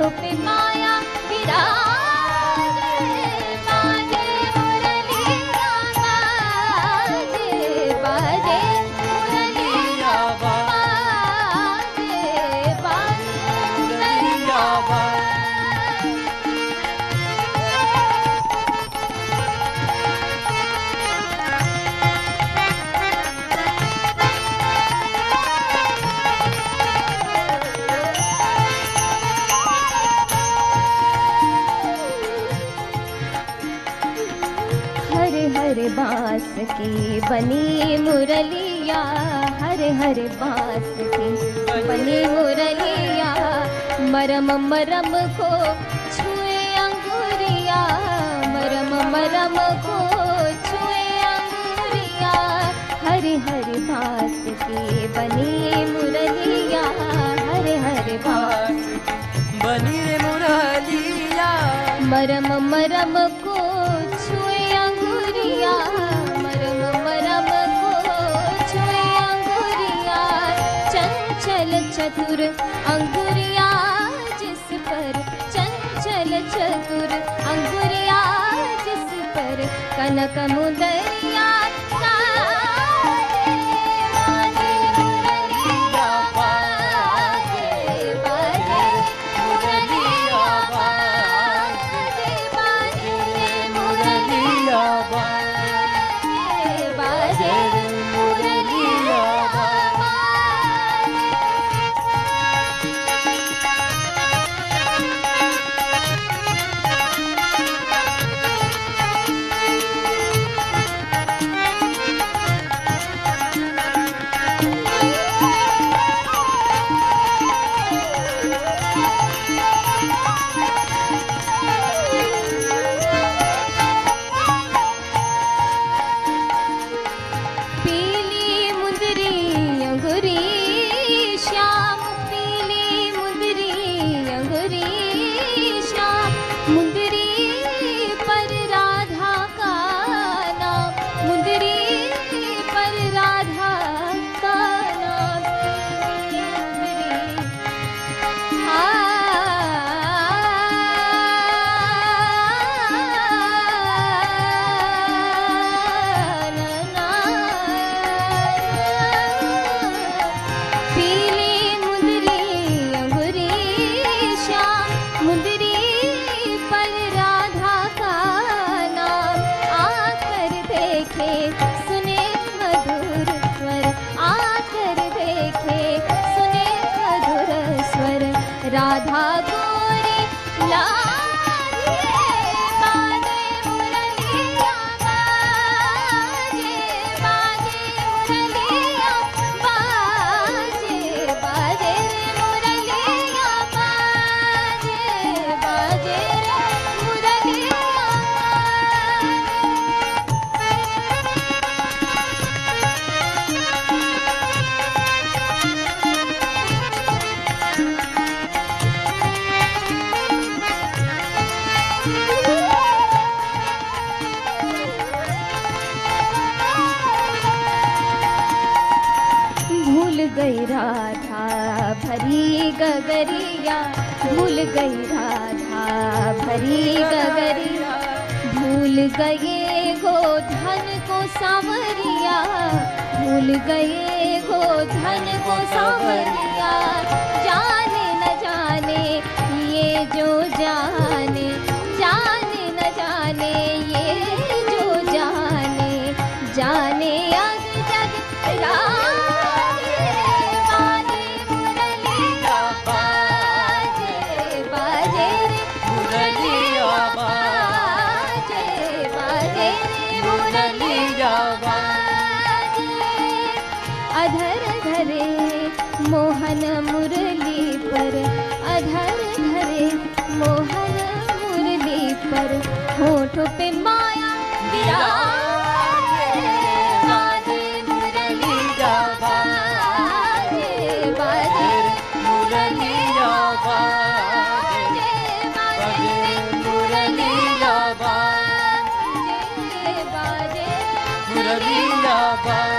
होठों पे माया विराजे, बाजे मुरलिया बाजे, बाजे मुरलिया बाजे, बाजे मुरलिया बाजे। हरे बांस की बनी मुरलिया, हरे हरे बांस की बनी मुरलिया, मरम मरम को छुए अंगुरिया, मरम मरम को छुए अंगुरिया, हरे हरे बांस की बनी मुरलिया, हरे हरे बांस बनी रे मुरलिया, मरम मरम को छुए अंगुरिया, मरम मरम को छुए अंगुरिया, चंचल चतुर अंगुरिया जिस पर, चंचल चतुर अंगुरिया जिस पर, कनक मुदरिया साजे, बाजे मुरलिया बाजे, बाजे मुरलिया बाजे, बाजे मुरलिया बाजे, बाजे मुरलिया बाजे। पीली मुंदरी अंगूरी श्याम, पीली मुंदरी अंगूरी श्याम, मुंदरी पर राधा का नाम, मुंदरी पर राधा का नाम, पीली मुंदरी अंगूरी श्याम, मुंदरी पर राधा का नाम, आकर देखे सुने मधुर स्वर, आकर देखे सुने मधुर स्वर, राधा गोरी लागे, बाजे मुरलिया बाजे, बाजे मुरलिया बाजे, बाजे मुरलिया बाजे, बाजे मुरलिया भूल गई राधा भरी गगरिया, भूल गई राधा भरी गगरिया, भूल गए गोधन को सांवरिया, भूल गए गोधन को सांवरिया, जाने न जाने ये जो जाने, जाने न जाने ये जो जाने, जाने अग जग राजे, बाजे मुरलिया बाजे, बाजे मुरलिया बाजे, बाजे मुरलिया बाजे, अधर धरे मोहन मुरली पर, अधर धरे मोहन मुरली पर, होठों पे माया विराजे, बाजे मुरलिया बाजे, बाजे मुरलिया बाजे, बाजे मुरलिया बाजे, बाजे मुरलिया बाजे।